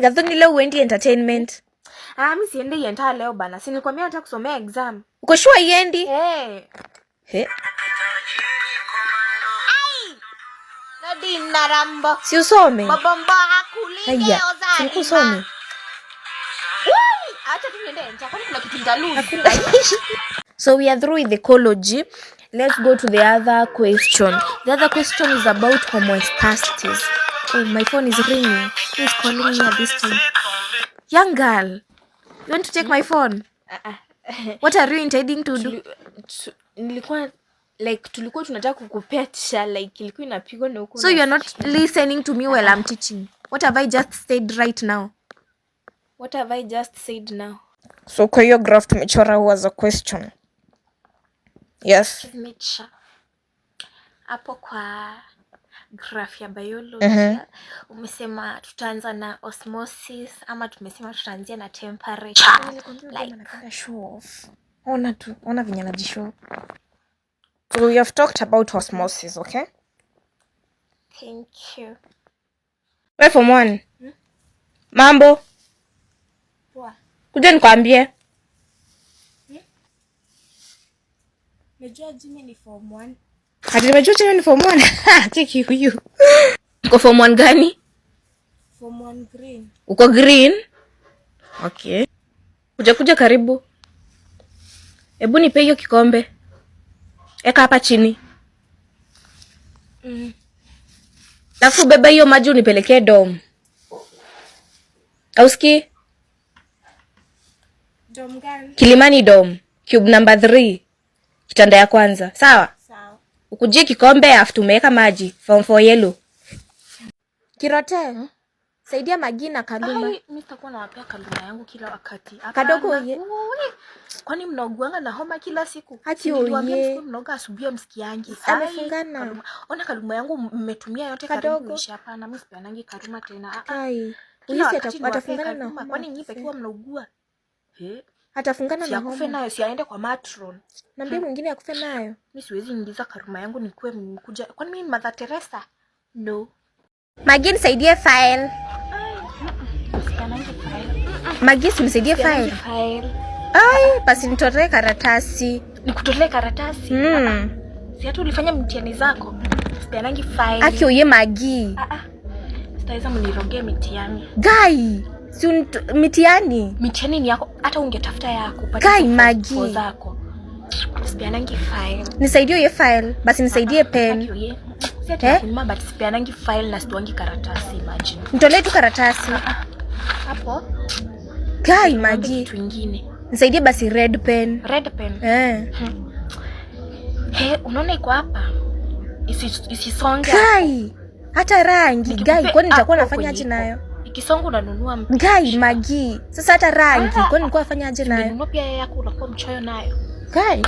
gathoni leo uendi entertainment. Mimi siendi yenta leo bana. Si nilikwambia nataka kusomea exam. Uko sure iendi? He. Nadi narambo. Si usome. Babomba hakulinge ozali. Si usome. Acha tuende yenta. Kwani kuna kitu ndaluzi? So we are through with ecology. Let's go to the other question. The other question is about homeostasis. Oh, my phone is ringing. Who is calling me at this time? Young girl, you want to take my phone? What are you intending to do? Tulikuwa tunataka kukupecha ilikuwa inapigwa na huko. So you are not listening to me while I'm teaching. What have I just said right now? What have I just said now? So kwa hiyo graph tumechora was a question. Yes. Hapo kwa graph ya biology umesema tutaanza na osmosis ama tumesema tutaanzia na temperature. Napenda show off. Ona vinya najishow. So we have talked about osmosis, okay? Thank you. Wewe form 1. Mambo? Poa. Kuja nikwambie. Najua Jimmy ni form 1. Hadi nimejua Jimmy ni form 1. Cheki huyu. Uko form 1 gani? Form 1 green. Uko green? Okay. Kuja karibu. Hebu nipe hiyo kikombe. Eka hapa chini. Alafu beba hiyo maji unipelekee dom. Auski? Dom gani? Kilimani dom. Cube number 3. Kitanda ya kwanza. Sawa? Sawa. Ukujie kikombe afu tumeweka maji. Form 4 yellow. Kirote. Saidia Magi na Kaluma. Mimi sitakuwa nawapea Kaluma yangu kila wakati. Kadogo wewe. Kwani mnaoguanga na homa kila siku? Hati oye. Mnaoga asubuhi msikiangi. Amefungana. Ona Kaluma yangu mmetumia yote karibu kuisha. Hapana, mimi sipeanangi Kaluma tena. Kai. Ulisi atafungana na homa. Kwani nyinyi pekee mnaugua? Atafungana na homa. Akufe nayo si aende kwa matron. Niambie mwingine akufe nayo. Mimi siwezi ingiza Kaluma yangu nikuwe mkuja. Kwani mimi Mother Teresa? No. Magi nisaidie file. Magi nisaidie file. Ai, basi nitolee karatasi. Nikutolee karatasi? Si hata ulifanya mtihani zako. Sipeanangi file. Aki oye Magi. Sitaweza mnirogee mitihani. Gai, si mitihani. Mitihani ni yako, hata ungetafuta yako. Gai Magi zako. Sipeanangi file. Nisaidie hiyo file, basi nisaidie pen. Aki oye. Si hata kunima but sipeanangi file na situangi karatasi, imagine. Nitolee tu karatasi. Hapo. Gai Magi. Kitu kingine. Nisaidie basi red pen. Red pen? Unaona iko hapa? Isisonge. Gai. Hata rangi. Gai, kwani nitakuwa nafanya aje nayo? Ikisonga unanunua Gai Magi. Sasa hata rangi, kwani nilikuwa nafanya aje nayo? Unanunua pia yako unakuwa mchoyo nayo. Gai.